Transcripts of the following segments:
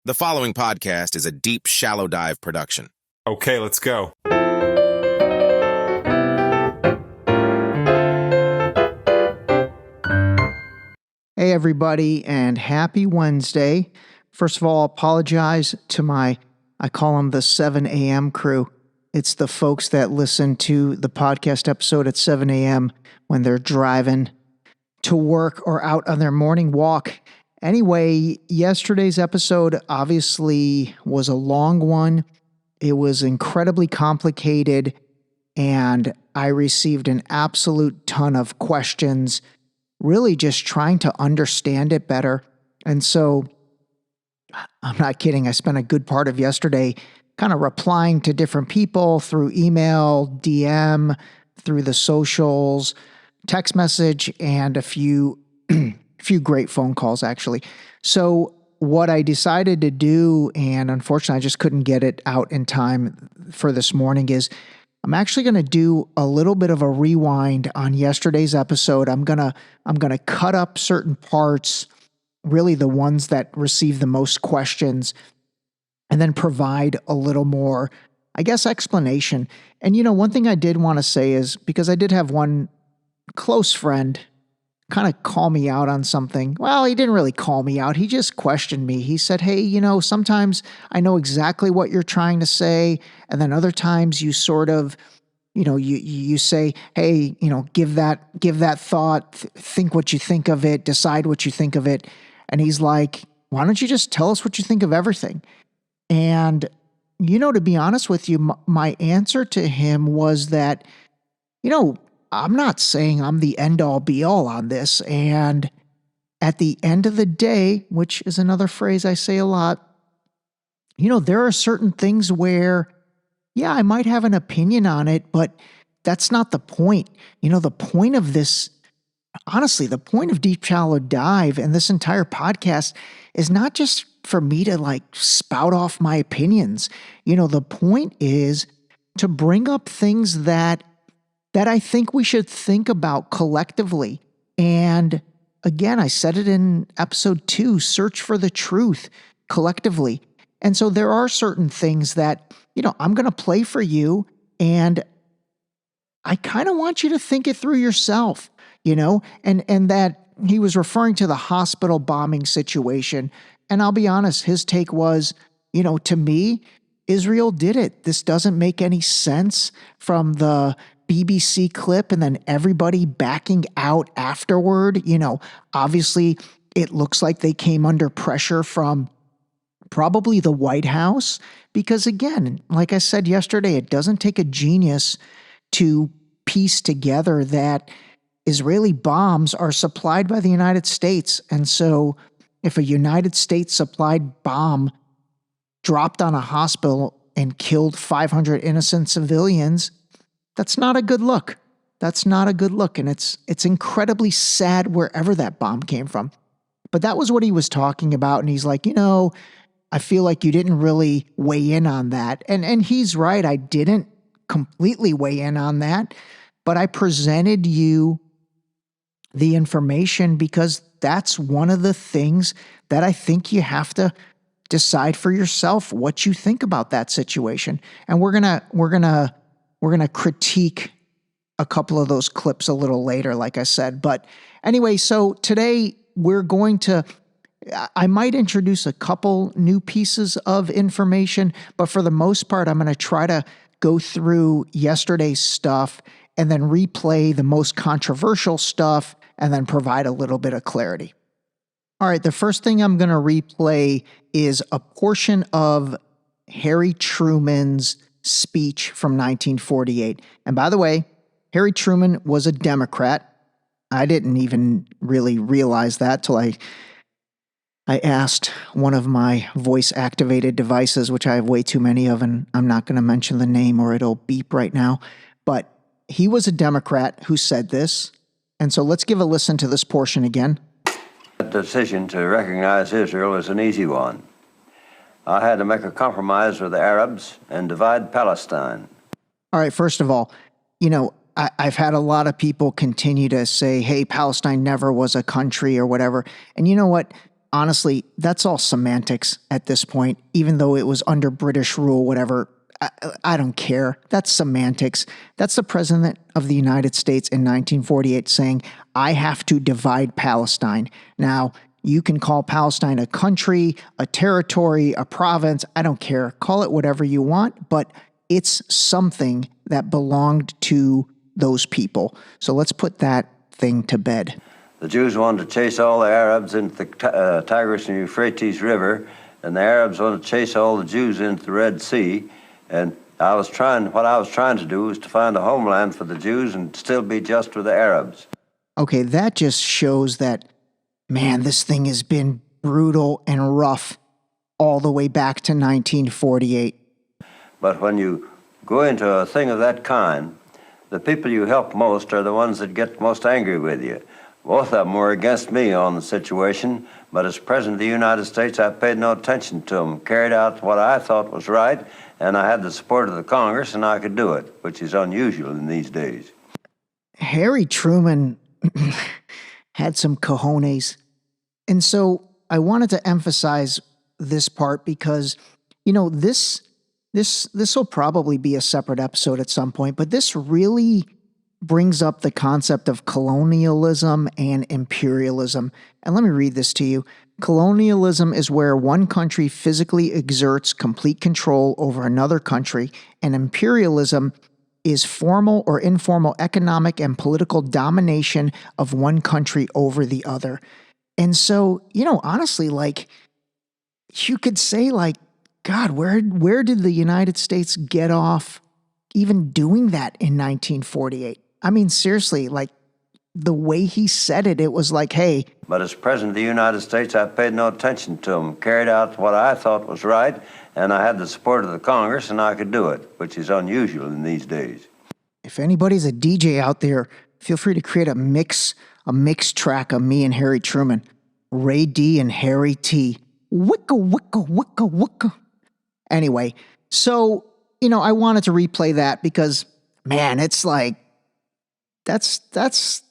The following podcast is a deep, shallow dive production. Okay, let's go. Hey, everybody, and happy Wednesday. First of all, apologize to I call them the 7 a.m. crew. It's the folks that listen to the podcast episode at 7 a.m. when they're driving to work or out on their morning walk. Anyway, yesterday's episode obviously was a long one. It was incredibly complicated, and I received an absolute ton of questions, really just trying to understand it better. And so, I'm not kidding, I spent a good part of yesterday kind of replying to different people through email, DM, through the socials, text message, and a few great phone calls, actually. So what I decided to do, and unfortunately I just couldn't get it out in time for this morning, is I'm actually going to do a little bit of a rewind on yesterday's episode. I'm going to cut up certain parts, really the ones that receive the most questions, and then provide a little more, I guess, explanation. And one thing I did want to say is, because I did have one close friend kind of call me out on something. Well, he didn't really call me out. He just questioned me. He said, hey, sometimes I know exactly what you're trying to say. And then other times you sort of, you say, hey, give that thought, think what you think of it, decide what you think of it. And he's like, why don't you just tell us what you think of everything? And, to be honest with you, my answer to him was that, I'm not saying I'm the end-all be-all on this, and at the end of the day, which is another phrase I say a lot, there are certain things where, yeah, I might have an opinion on it, but that's not the point. The point of this, honestly, the point of Deep Shallow Dive and this entire podcast is not just for me to spout off my opinions. The point is to bring up things that I think we should think about collectively. And again, I said it in episode 2, search for the truth collectively. And so there are certain things that, I'm going to play for you, and I kind of want you to think it through yourself, and that he was referring to the hospital bombing situation. And I'll be honest, his take was, to me, Israel did it. This doesn't make any sense from the BBC clip and then everybody backing out afterward. Obviously it looks like they came under pressure from probably the White House, because again, like I said yesterday, it doesn't take a genius to piece together that Israeli bombs are supplied by the United States. And so if a United States supplied bomb dropped on a hospital and killed 500 innocent civilians, that's not a good look. That's not a good look. And it's incredibly sad wherever that bomb came from. But that was what he was talking about. And he's like, I feel like you didn't really weigh in on that. And he's right. I didn't completely weigh in on that. But I presented you the information because that's one of the things that I think you have to decide for yourself what you think about that situation. And we're gonna critique a couple of those clips a little later, like I said. But anyway, so today I might introduce a couple new pieces of information, but for the most part, I'm going to try to go through yesterday's stuff and then replay the most controversial stuff and then provide a little bit of clarity. All right, the first thing I'm going to replay is a portion of Harry Truman's speech from 1948. And by the way, Harry Truman was a Democrat. I didn't even really realize that till I asked one of my voice-activated devices, which I have way too many of, and I'm not going to mention the name or it'll beep right now. But he was a Democrat who said this. And so let's give a listen to this portion again. The decision to recognize Israel is an easy one. I had to make a compromise with the Arabs and divide Palestine. All right, first of all, I've had a lot of people continue to say, hey, Palestine never was a country or whatever. And you know what? honestly, that's all semantics at this point, even though it was under British rule, whatever. I don't care. That's semantics. That's the President of the United States in 1948 saying, I have to divide Palestine. Now, you can call Palestine a country, a territory, a province. I don't care. Call it whatever you want, but it's something that belonged to those people. So let's put that thing to bed. The Jews wanted to chase all the Arabs into the Tigris and Euphrates River, and the Arabs wanted to chase all the Jews into the Red Sea. And what I was trying to do was to find a homeland for the Jews and still be just with the Arabs. Okay, that just shows that, man, this thing has been brutal and rough all the way back to 1948. But when you go into a thing of that kind, the people you help most are the ones that get most angry with you. Both of them were against me on the situation, but as President of the United States, I paid no attention to them, carried out what I thought was right, and I had the support of the Congress, and I could do it, which is unusual in these days. Harry Truman had some cojones. And so I wanted to emphasize this part because, you know, this will probably be a separate episode at some point, but this really brings up the concept of colonialism and imperialism. And let me read this to you. Colonialism is where one country physically exerts complete control over another country, and imperialism is formal or informal economic and political domination of one country over the other. And so, you know, honestly, like, you could say, like, God, where did the United States get off even doing that in 1948? I mean, seriously, like, the way he said it, it was like, hey. But as President of the United States, I paid no attention to him, carried out what I thought was right, and I had the support of the Congress, and I could do it, which is unusual in these days. If anybody's a DJ out there, feel free to create a mix track of me and Harry Truman. Ray D and Harry T. Wicka, wicka, wicka, wicka. Anyway, so, you know, I wanted to replay that because, man, it's like, that's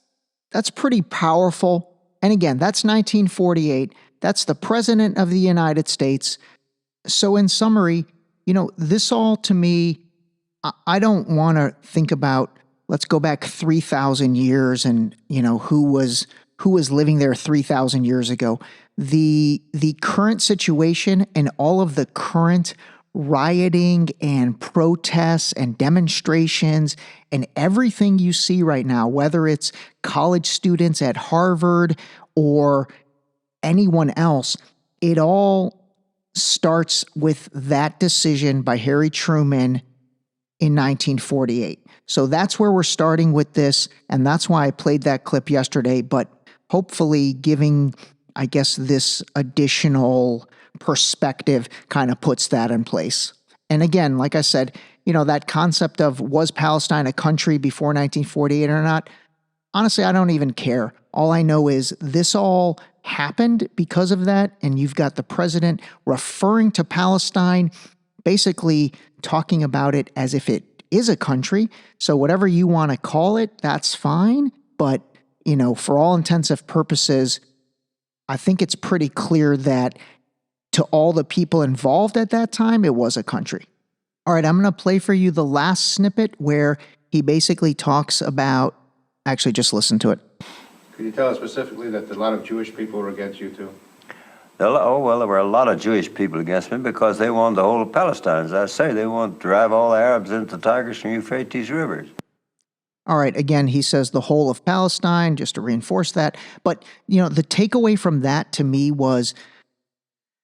pretty powerful. And again, that's 1948. That's the President of the United States. So in summary, you know, this all to me, I don't want to think about, let's go back 3,000 years and, you know, who was living there 3,000 years ago. The current situation and all of the current rioting and protests and demonstrations and everything you see right now, whether it's college students at Harvard or anyone else, it all starts with that decision by Harry Truman in 1948. So that's where we're starting with this, and that's why I played that clip yesterday, but hopefully giving, I guess, this additional perspective kind of puts that in place. And again, like I said, you know, that concept of was Palestine a country before 1948 or not, honestly, I don't even care. All I know is this all happened because of that, and you've got the president referring to Palestine, basically talking about it as if it is a country. So whatever you want to call it, that's fine. But, you know, for all intensive purposes, I think it's pretty clear that to all the people involved at that time, it was a country. All right, I'm going to play for you the last snippet where he basically talks about, actually just listen to it. Could you tell us specifically that a lot of Jewish people were against you too? Oh, well, there were a lot of Jewish people against me because they wanted the whole of Palestine. As I say, they wanted to drive all the Arabs into the Tigris and Euphrates rivers. All right, again, he says the whole of Palestine, just to reinforce that. But, you know, the takeaway from that to me was,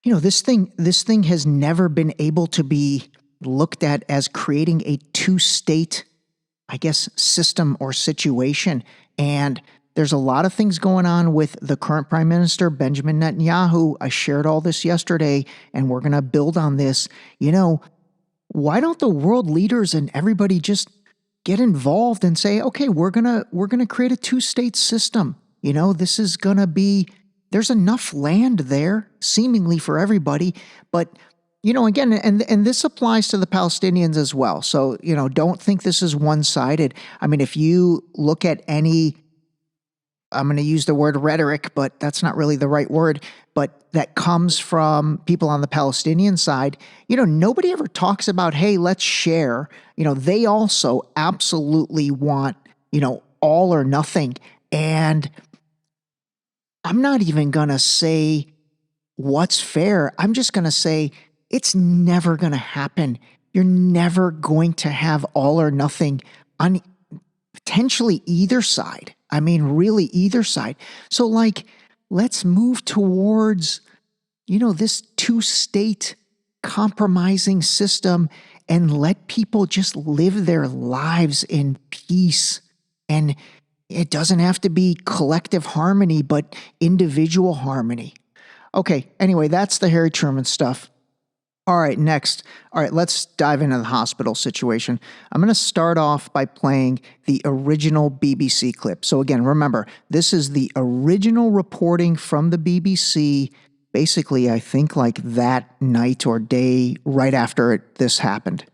you know, this thing has never been able to be looked at as creating a two-state, I guess, system or situation. And there's a lot of things going on with the current Prime Minister, Benjamin Netanyahu. I shared all this yesterday, and we're going to build on this. You know, why don't the world leaders and everybody just get involved and say, okay, we're gonna create a two-state system. You know, this is going to be, there's enough land there, seemingly for everybody. But, you know, again, and this applies to the Palestinians as well. So, you know, don't think this is one-sided. I mean, if you look at any I'm going to use the word rhetoric, but that's not really the right word, but that comes from people on the Palestinian side. Nobody ever talks about, hey, let's share. They also absolutely want, all or nothing. And I'm not even going to say what's fair. I'm just going to say it's never going to happen. You're never going to have all or nothing on potentially either side. I mean, really either side. So let's move towards, this two-state compromising system and let people just live their lives in peace. And it doesn't have to be collective harmony, but individual harmony. Okay, anyway, that's the Harry Truman stuff. All right, next. All right, let's dive into the hospital situation. I'm going to start off by playing the original BBC clip. So again, remember, this is the original reporting from the BBC, basically, I think like that night or day right after this happened.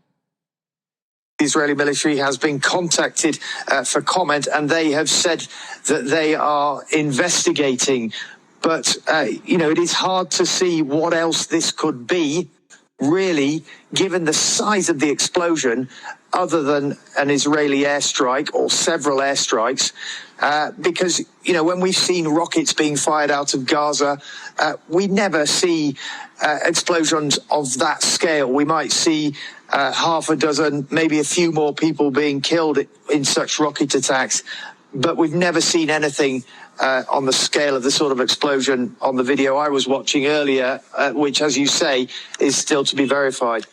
The Israeli military has been contacted for comment, and they have said that they are investigating. But, it is hard to see what else this could be, really, given the size of the explosion, other than an Israeli airstrike or several airstrikes. Because, when we've seen rockets being fired out of Gaza, we never see explosions of that scale. We might see half a dozen, maybe a few more people being killed in such rocket attacks. But we've never seen anything on the scale of the sort of explosion on the video I was watching earlier, which, as you say, is still to be verified.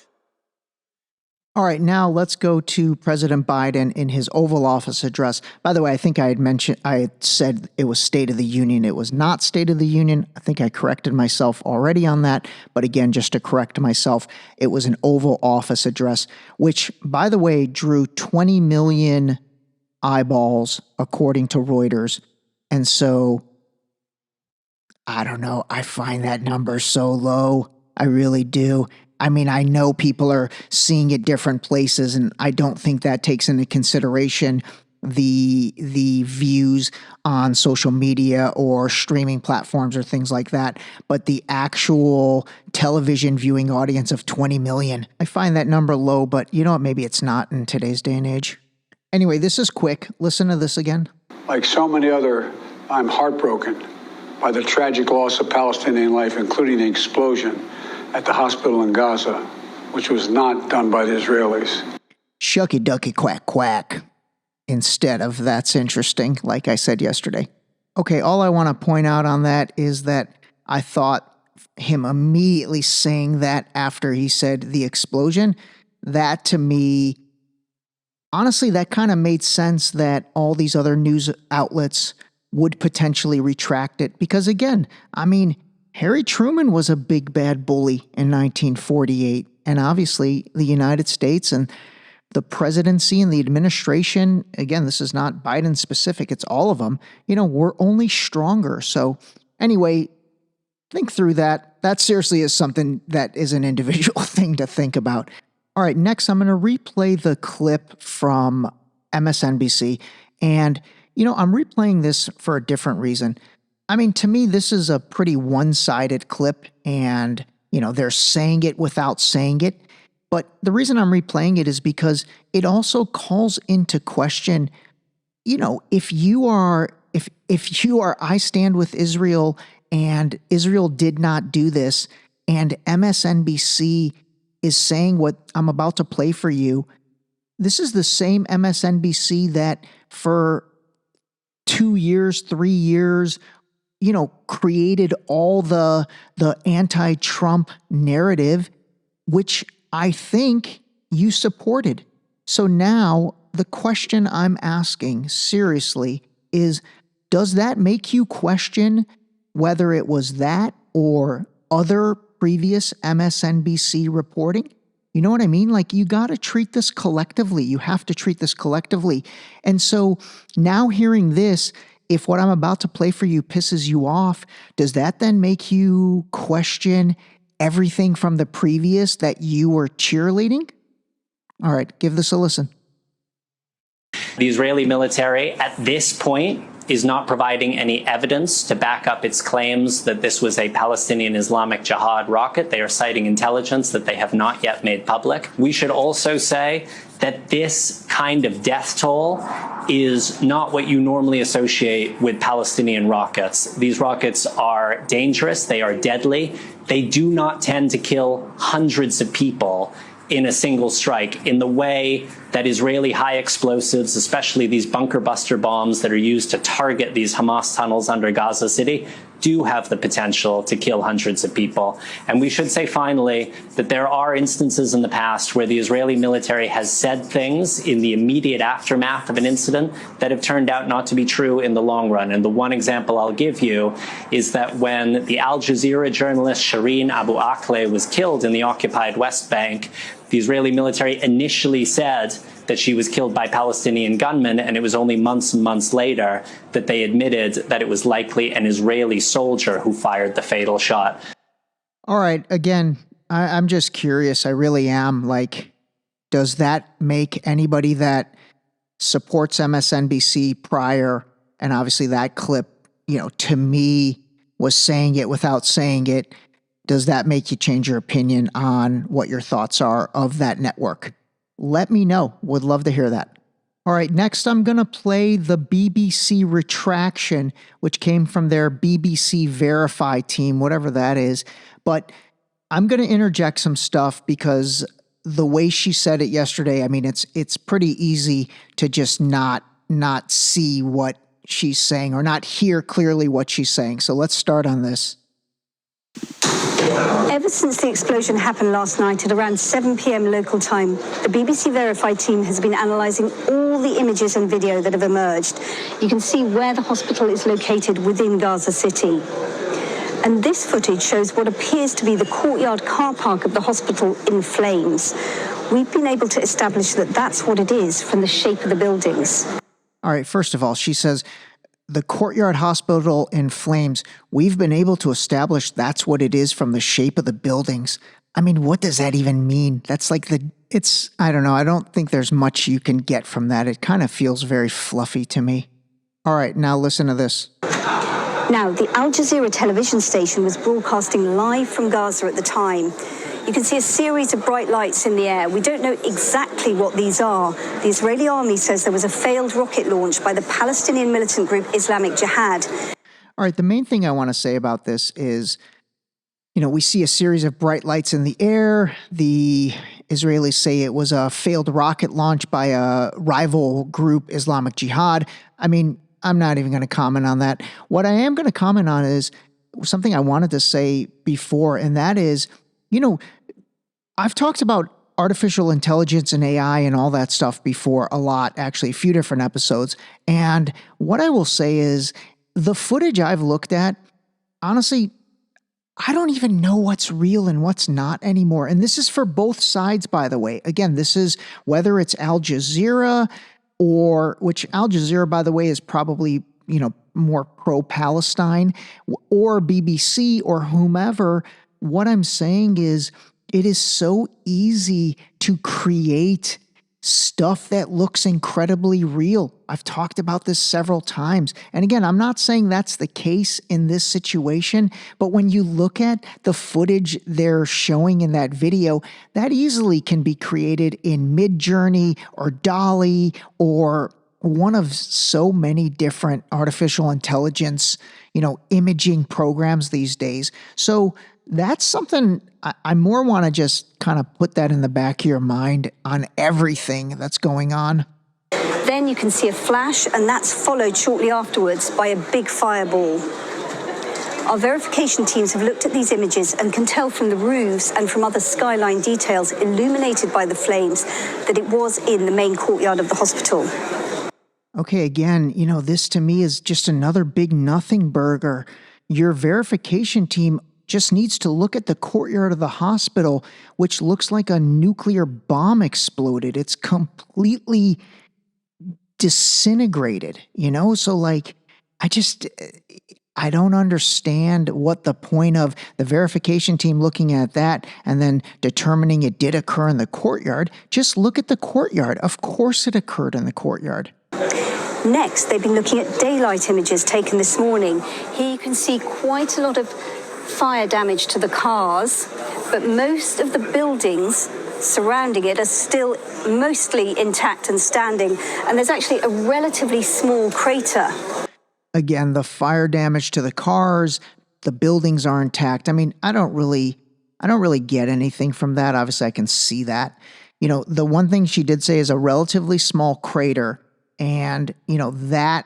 All right, now let's go to President Biden in his Oval Office address. By the way, I think I had said it was State of the Union. It was not State of the Union. I think I corrected myself already on that. But again, just to correct myself, it was an Oval Office address, which, by the way, drew 20 million eyeballs, according to Reuters. And so, I don't know, I find that number so low. I really do. I mean, I know people are seeing it different places, and I don't think that takes into consideration the views on social media or streaming platforms or things like that. But the actual television viewing audience of 20 million, I find that number low, but you know what? Maybe it's not in today's day and age. Anyway, this is quick. Listen to this again. Like so many other, I'm heartbroken by the tragic loss of Palestinian life, including the explosion at the hospital in Gaza, which was not done by the Israelis. Shucky ducky quack quack, instead of that's interesting, like I said yesterday. Okay, all I want to point out on that is that I thought him immediately saying that after he said the explosion, that to me, honestly, that kind of made sense that all these other news outlets would potentially retract it. Because again, I mean, Harry Truman was a big bad bully in 1948. And obviously the United States and the presidency and the administration, again, this is not Biden specific, it's all of them, we're only stronger. So anyway, think through that. That seriously is something that is an individual thing to think about. All right, next I'm going to replay the clip from MSNBC. And, I'm replaying this for a different reason. I mean, to me, this is a pretty one-sided clip, and, they're saying it without saying it. But the reason I'm replaying it is because it also calls into question, if you are I stand with Israel and Israel did not do this, and MSNBC is saying what I'm about to play for you, this is the same MSNBC that for 2 years, 3 years, created all the anti-Trump narrative, which I think you supported. So now the question I'm asking seriously is, does that make you question whether it was that or other previous MSNBC reporting? You know what I mean? Like, you got to treat this collectively. You have to treat this collectively. And so now hearing this, if what I'm about to play for you pisses you off, does that then make you question everything from the previous that you were cheerleading? All right, give this a listen. The Israeli military at this point is not providing any evidence to back up its claims that this was a Palestinian Islamic Jihad rocket. They are citing intelligence that they have not yet made public. We should also say that this kind of death toll is not what you normally associate with Palestinian rockets. These rockets are dangerous, they are deadly, they do not tend to kill hundreds of people in a single strike in the way that Israeli high explosives, especially these bunker buster bombs that are used to target these Hamas tunnels under Gaza City, do have the potential to kill hundreds of people. And we should say finally that there are instances in the past where the Israeli military has said things in the immediate aftermath of an incident that have turned out not to be true in the long run. And the one example I'll give you is that when the Al Jazeera journalist Shireen Abu Akleh was killed in the occupied West Bank, the Israeli military initially said that she was killed by Palestinian gunmen, and it was only months and months later that they admitted that it was likely an Israeli soldier who fired the fatal shot. All right, again, I'm just curious. I really am. Like, does that make anybody that supports MSNBC prior, and obviously that clip, to me was saying it without saying it, does that make you change your opinion on what your thoughts are of that network? Let me know. Would love to hear that. All right, next I'm going to play the BBC retraction, which came from their BBC Verify team, whatever that is. But I'm going to interject some stuff because the way she said it yesterday, I mean, it's pretty easy to just not see what she's saying or not hear clearly what she's saying. So let's start on this. Ever since the explosion happened last night at around 7 p.m. local time, the BBC Verify team has been analysing all the images and video that have emerged. You can see where the hospital is located within Gaza City. And this footage shows what appears to be the courtyard car park of the hospital in flames. We've been able to establish that that's what it is from the shape of the buildings. All right, first of all, she says, the courtyard hospital in flames, we've been able to establish that's what it is from the shape of the buildings. I mean, what does that even mean? That's like I don't know. I don't think there's much you can get from that. It kind of feels very fluffy to me. All right, now listen to this. Now, the Al Jazeera television station was broadcasting live from Gaza at the time. You can see a series of bright lights in the air. We don't know exactly what these are. The Israeli army says there was a failed rocket launch by the Palestinian militant group Islamic Jihad. All right, the main thing I want to say about this is, we see a series of bright lights in the air. The Israelis say it was a failed rocket launch by a rival group, Islamic Jihad. I mean, I'm not even going to comment on that. What I am going to comment on is something I wanted to say before, and that is, I've talked about artificial intelligence and AI and all that stuff before a lot, actually, a few different episodes. And what I will say is the footage I've looked at, honestly, I don't even know what's real and what's not anymore. And this is for both sides, by the way. Again, this is whether it's Al Jazeera which Al Jazeera, by the way, is probably, more pro-Palestine, or BBC or whomever. What I'm saying is it is so easy to create stuff that looks incredibly real. I've talked about this several times. And again, I'm not saying that's the case in this situation, but when you look at the footage they're showing in that video, that easily can be created in Midjourney or DALL-E or one of so many different artificial intelligence, imaging programs these days. So that's something I more want to just kind of put that in the back of your mind on everything that's going on. Then you can see a flash, and that's followed shortly afterwards by a big fireball. Our verification teams have looked at these images and can tell from the roofs and from other skyline details illuminated by the flames that it was in the main courtyard of the hospital. Okay, again, this to me is just another big nothing burger. Your verification team just needs to look at the courtyard of the hospital, which looks like a nuclear bomb exploded. It's completely disintegrated, So I don't understand what the point of the verification team looking at that and then determining it did occur in the courtyard. Just look at the courtyard. Of course it occurred in the courtyard. Next, they've been looking at daylight images taken this morning. Here you can see quite a lot of fire damage to the cars, but most of the buildings surrounding it are still mostly intact and standing, and there's actually a relatively small crater. Again, the fire damage to the cars, the buildings are intact. I mean, I don't really get anything from that. Obviously, I can see that. The one thing she did say is a relatively small crater, and, that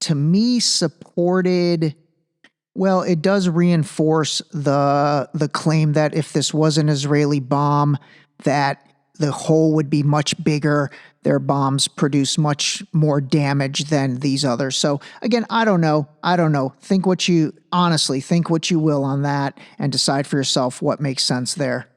to me supported, well, it does reinforce the claim that if this was an Israeli bomb, that the hole would be much bigger. Their bombs produce much more damage than these others. So again, I don't know. Think what you will on that and decide for yourself what makes sense there.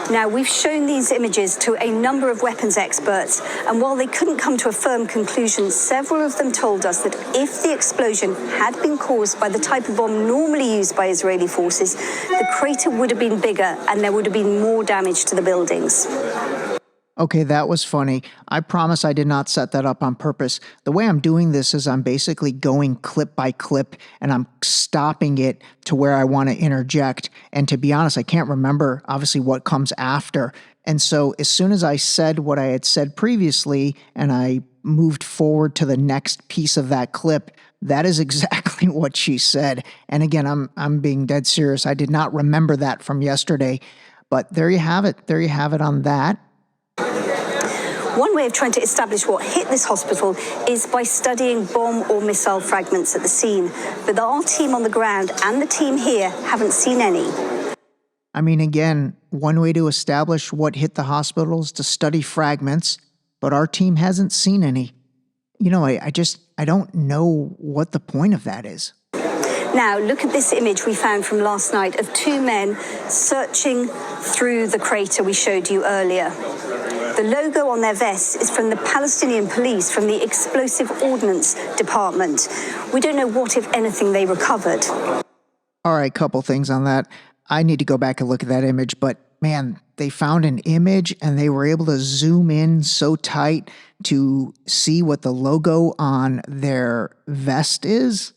Now, we've shown these images to a number of weapons experts, and while they couldn't come to a firm conclusion, several of them told us that if the explosion had been caused by the type of bomb normally used by Israeli forces, the crater would have been bigger and there would have been more damage to the buildings. Okay, that was funny. I promise I did not set that up on purpose. The way I'm doing this is I'm basically going clip by clip and I'm stopping it to where I want to interject. And to be honest, I can't remember obviously what comes after. And so as soon as I said what I had said previously and I moved forward to the next piece of that clip, that is exactly what she said. And again, I'm being dead serious. I did not remember that from yesterday. But there you have it. There you have it on that. One way of trying to establish what hit this hospital is by studying bomb or missile fragments at the scene. But our team on the ground and the team here haven't sseen any. I mean, again, one way to establish what hit the hospital is to study fragments, but our team hasn't seen any. I don't know what the point of that is. Now, look at this image we found from last night of two men searching through the crater we showed you earlier. The logo on their vests is from the Palestinian police, from the Explosive Ordnance Department. We don't know what, if anything, they recovered. All right, couple things on that. I need to go back and look at that image, but man, they found an image and they were able to zoom in so tight to see what the logo on their vest is.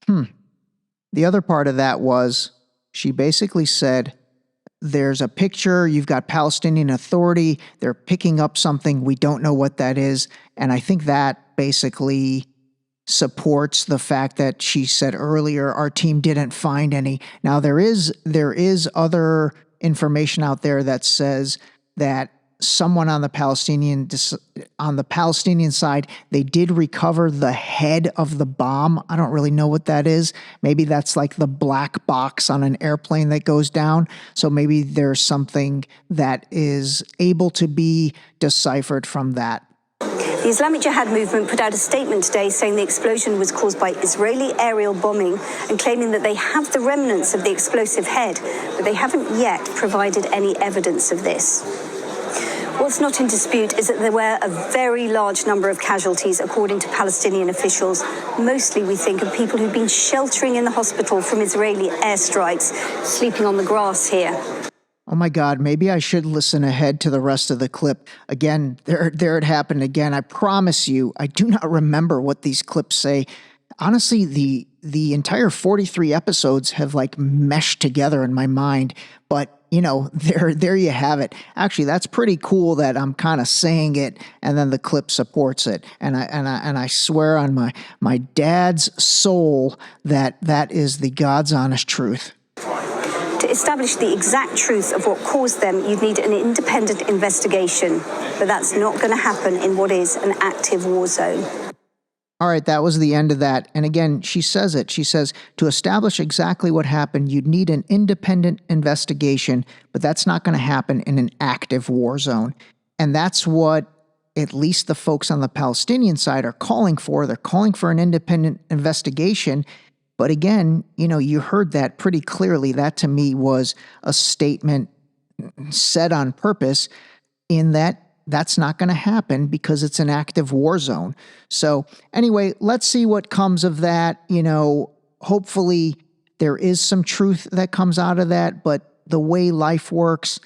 The other part of that was she basically said, there's a picture, you've got Palestinian Authority, they're picking up something, we don't know what that is. And I think that basically supports the fact that she said earlier, our team didn't find any. Now there is other information out there that says that someone on the Palestinian side, they did recover the head of the bomb. I don't really know what that is. Maybe that's like the black box on an airplane that goes down. So maybe there's something that is able to be deciphered from that. The Islamic Jihad movement put out a statement today saying the explosion was caused by Israeli aerial bombing and claiming that they have the remnants of the explosive head, but they haven't yet provided any evidence of this. What's not in dispute is that there were a very large number of casualties, according to Palestinian officials. Mostly, we think, of people who've been sheltering in the hospital from Israeli airstrikes, sleeping on the grass here. Oh my God, maybe I should listen ahead to the rest of the clip. Again, there it happened again. I promise you, I do not remember what these clips say. Honestly, the entire 43 episodes have like meshed together in my mind, but there you have it. Actually, that's pretty cool that I'm kind of saying it and then the clip supports it. And I swear on my dad's soul that is the God's honest truth. To establish the exact truth of what caused them, you'd need an independent investigation. But that's not going to happen in what is an active war zone. All right, that was the end of that. And again, she says it. She says, to establish exactly what happened, you'd need an independent investigation, but that's not going to happen in an active war zone. And that's what at least the folks on the Palestinian side are calling for. They're calling for an independent investigation. But again, you heard that pretty clearly. That to me was a statement said on purpose in that that's not going to happen because it's an active war zone. So anyway, let's see what comes of that. Hopefully there is some truth that comes out of that, but the way life works,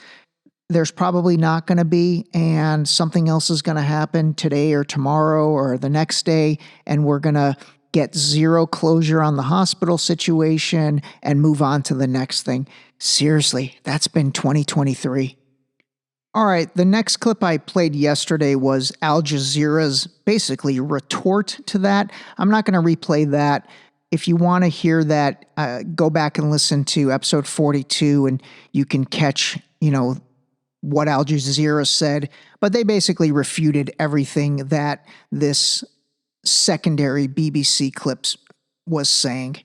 there's probably not going to be, and something else is going to happen today or tomorrow or the next day, and we're going to get zero closure on the hospital situation and move on to the next thing. Seriously, that's been 2023. All right, the next clip I played yesterday was Al Jazeera's basically retort to that. I'm not going to replay that. If you want to hear that, go back and listen to episode 42 and you can catch, what Al Jazeera said. But they basically refuted everything that this secondary BBC clips was saying.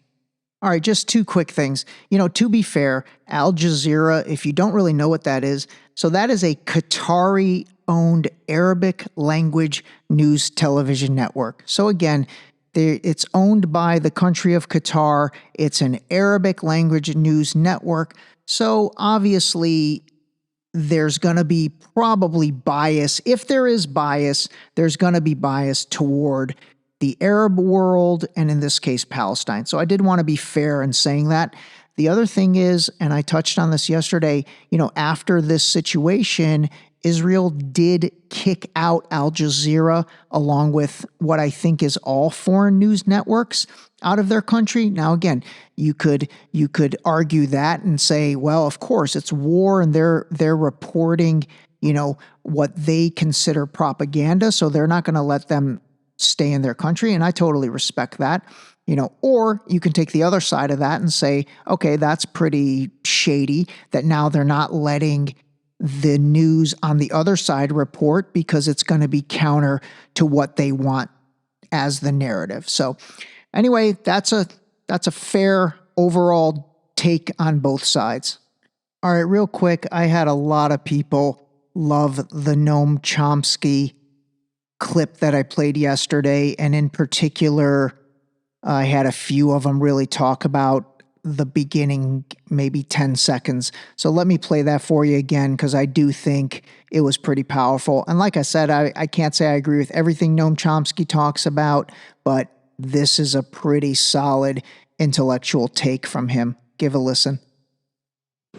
All right, just two quick things. To be fair, Al Jazeera, if you don't really know what that is, so that is a Qatari-owned Arabic language news television network. So again, it's owned by the country of Qatar. It's an Arabic language news network. So obviously, there's going to be probably bias. If there is bias, there's going to be bias toward the Arab world, and in this case, Palestine. So I did want to be fair in saying that. The other thing is, and I touched on this yesterday, after this situation, Israel did kick out Al Jazeera along with what I think is all foreign news networks out of their country. Now, again, you could argue that and say, well, of course, it's war and they're reporting, what they consider propaganda, so they're not going to let them stay in their country, and I totally respect that. Or you can take the other side of that and say, okay, that's pretty shady that now they're not letting the news on the other side report because it's going to be counter to what they want as the narrative. So anyway, that's a fair overall take on both sides. All right, real quick, I had a lot of people love the Noam Chomsky clip that I played yesterday, and in particular, I had a few of them really talk about the beginning, maybe 10 seconds. So let me play that for you again, because I do think it was pretty powerful. And like I said, I can't say I agree with everything Noam Chomsky talks about, but this is a pretty solid intellectual take from him. Give a listen.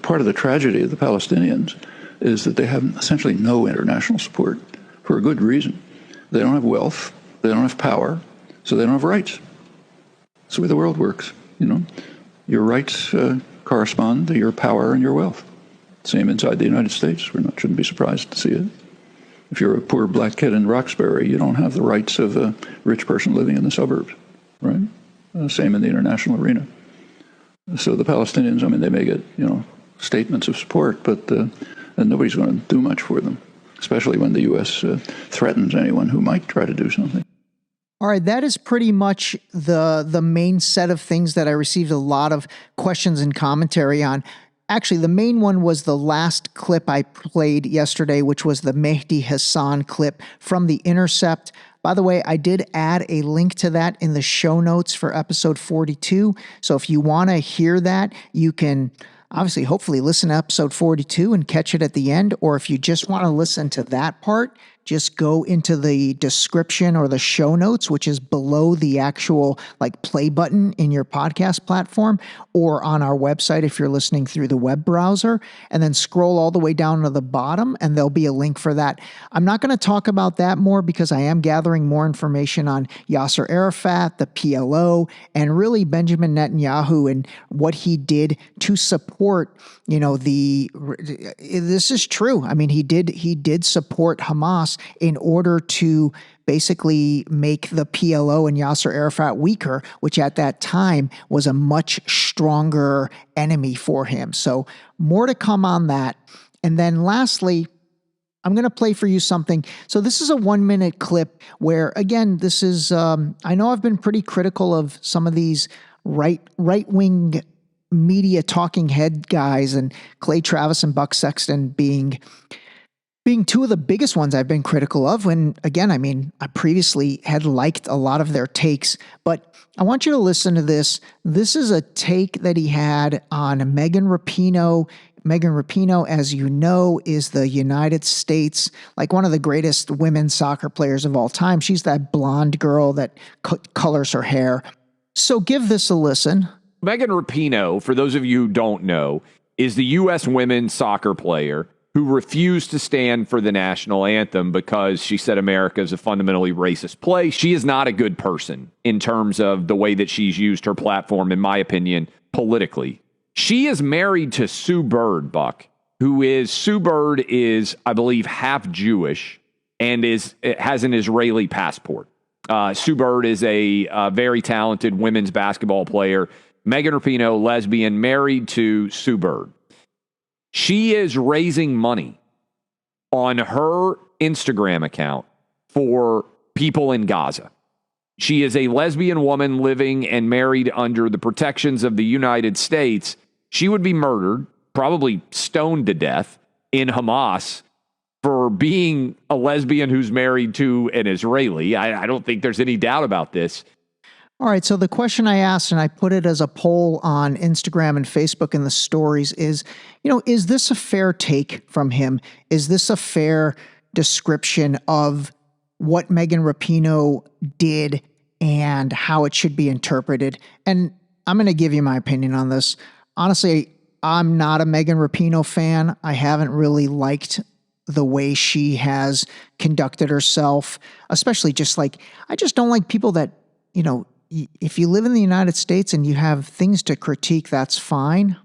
Part of the tragedy of the Palestinians is that they have essentially no international support for a good reason. They don't have wealth, they don't have power, so they don't have rights. That's the way the world works, Your rights correspond to your power and your wealth. Same inside the United States. We shouldn't be surprised to see it. If you're a poor black kid in Roxbury, you don't have the rights of a rich person living in the suburbs, right? Same in the international arena. So the Palestinians, they may get, statements of support, but and nobody's going to do much for them, especially when the U.S. Threatens anyone who might try to do something. All right, that is pretty much the main set of things that I received a lot of questions and commentary on. Actually, the main one was the last clip I played yesterday, which was the Mehdi Hassan clip from The Intercept. By the way, I did add a link to that in the show notes for episode 42. So if you want to hear that, you can obviously, hopefully listen to episode 42 and catch it at the end. Or if you just want to listen to that part, just go into the description or the show notes, which is below the actual play button in your podcast platform, or on our website if you're listening through the web browser, and then scroll all the way down to the bottom and there'll be a link for that. I'm not going to talk about that more because I am gathering more information on Yasser Arafat, the PLO, and really Benjamin Netanyahu and what he did to support, this is true. He did support Hamas in order to basically make the PLO and Yasser Arafat weaker, which at that time was a much stronger enemy for him. So more to come on that. And then lastly, I'm going to play for you something. So this is a 1-minute clip where, again, this is, I know I've been pretty critical of some of these right-wing media talking head guys, and Clay Travis and Buck Sexton being two of the biggest ones I've been critical of. And again, I previously had liked a lot of their takes, but I want you to listen to this. This is a take that he had on Megan Rapinoe. Megan Rapinoe, as you know, is the United States, one of the greatest women's soccer players of all time. She's that blonde girl that colors her hair. So give this a listen. Megan Rapinoe, for those of you who don't know, is the U.S. women's soccer player who refused to stand for the national anthem because she said America is a fundamentally racist place. She is not a good person in terms of the way that she's used her platform, in my opinion, politically. She is married to Sue Bird, Buck, Sue Bird is, I believe, half Jewish and has an Israeli passport. Sue Bird is a very talented women's basketball player. Megan Rapinoe, lesbian, married to Sue Bird. She is raising money on her Instagram account for people in Gaza. She is a lesbian woman living and married under the protections of the United States. She would be murdered, probably stoned to death in Hamas for being a lesbian who's married to an Israeli. I don't think there's any doubt about this. All right, so the question I asked, and I put it as a poll on Instagram and Facebook in the stories is, is this a fair take from him? Is this a fair description of what Megan Rapinoe did and how it should be interpreted? And I'm going to give you my opinion on this. Honestly, I'm not a Megan Rapinoe fan. I haven't really liked the way she has conducted herself, especially I just don't like people that, if you live in the United States and you have things to critique, that's fine.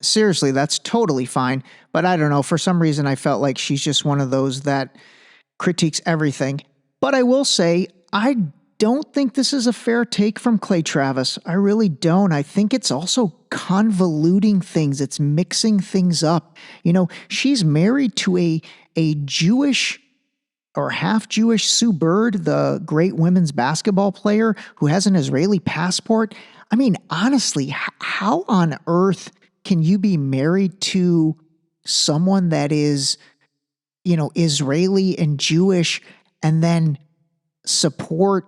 Seriously, that's totally fine. But I don't know, for some reason I felt like she's just one of those that critiques everything. But I will say, I don't think this is a fair take from Clay Travis. I really don't. I think it's also convoluting things. It's mixing things up. She's married to a Jewish or half-Jewish Sue Bird, the great women's basketball player who has an Israeli passport. I mean, honestly, how on earth can you be married to someone that is, Israeli and Jewish and then support,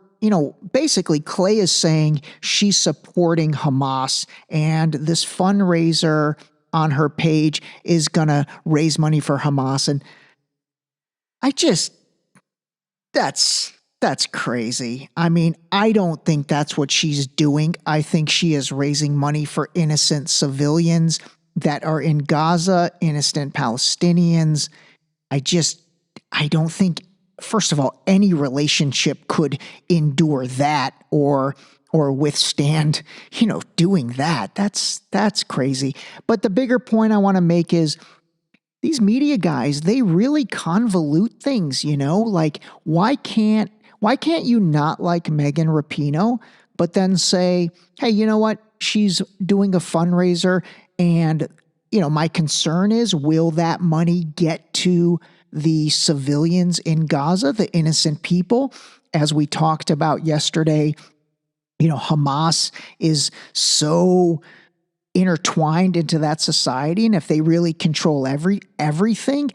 basically Clay is saying she's supporting Hamas and this fundraiser on her page is going to raise money for Hamas. And that's crazy. I mean, I don't think that's what she's doing. I think she is raising money for innocent civilians that are in Gaza, innocent Palestinians. I don't think, first of all, any relationship could endure that or withstand, doing that. That's crazy. But the bigger point I want to make is these media guys, they really convolute things, like why can't you not like Megan Rapinoe, but then say, hey, you know what? She's doing a fundraiser and, my concern is, will that money get to the civilians in Gaza, the innocent people? As we talked about yesterday, Hamas is so intertwined into that society. And if they really control everything,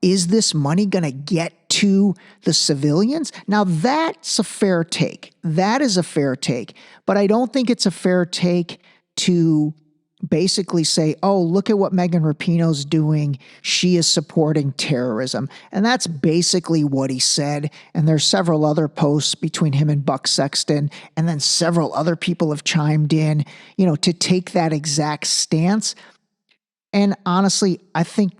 is this money going to get to the civilians? Now that's a fair take. That is a fair take. But I don't think it's a fair take to basically say, oh, look at what Megan Rapinoe's doing. She is supporting terrorism. And that's basically what he said. And there's several other posts between him and Buck Sexton. And then several other people have chimed in, to take that exact stance. And honestly, I think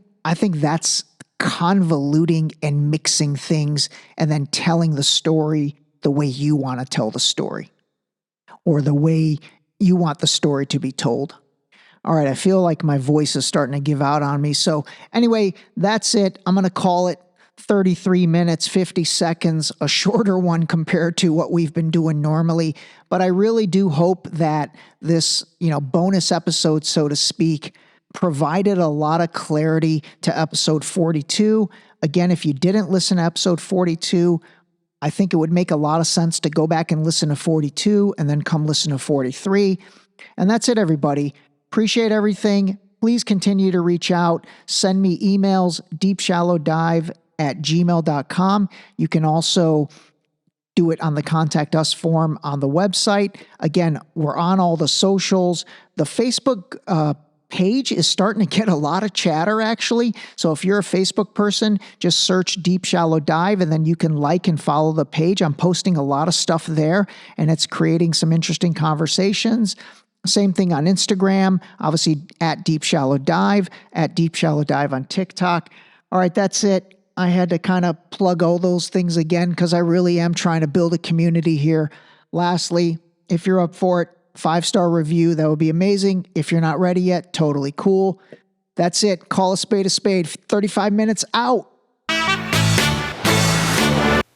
that's convoluting and mixing things and then telling the story the way you want to tell the story or the way you want the story to be told. All right, I feel like my voice is starting to give out on me. So anyway, that's it. I'm going to call it 33 minutes, 50 seconds, a shorter one compared to what we've been doing normally. But I really do hope that this, bonus episode, so to speak, provided a lot of clarity to episode 42. Again, if you didn't listen to episode 42, I think it would make a lot of sense to go back and listen to 42 and then come listen to 43. And that's it, everybody. Appreciate everything. Please continue to reach out. Send me emails, deepshallowdive@gmail.com. You can also do it on the Contact Us form on the website. Again, we're on all the socials. The Facebook page is starting to get a lot of chatter, actually. So if you're a Facebook person, just search Deep Shallow Dive, and then you can like and follow the page. I'm posting a lot of stuff there, and it's creating some interesting conversations. Same thing on Instagram, obviously at Deep Shallow Dive, at Deep Shallow Dive on TikTok. All right, that's it. I had to kind of plug all those things again because I really am trying to build a community here. Lastly, if you're up for it, 5-star review, that would be amazing. If you're not ready yet, totally cool. That's it. Call a spade a spade. 35 minutes out.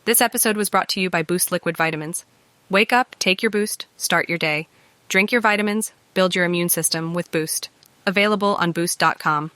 This episode was brought to you by Boost Liquid Vitamins. Wake up, take your Boost, start your day. Drink your vitamins, build your immune system with Boost. Available on Boost.com.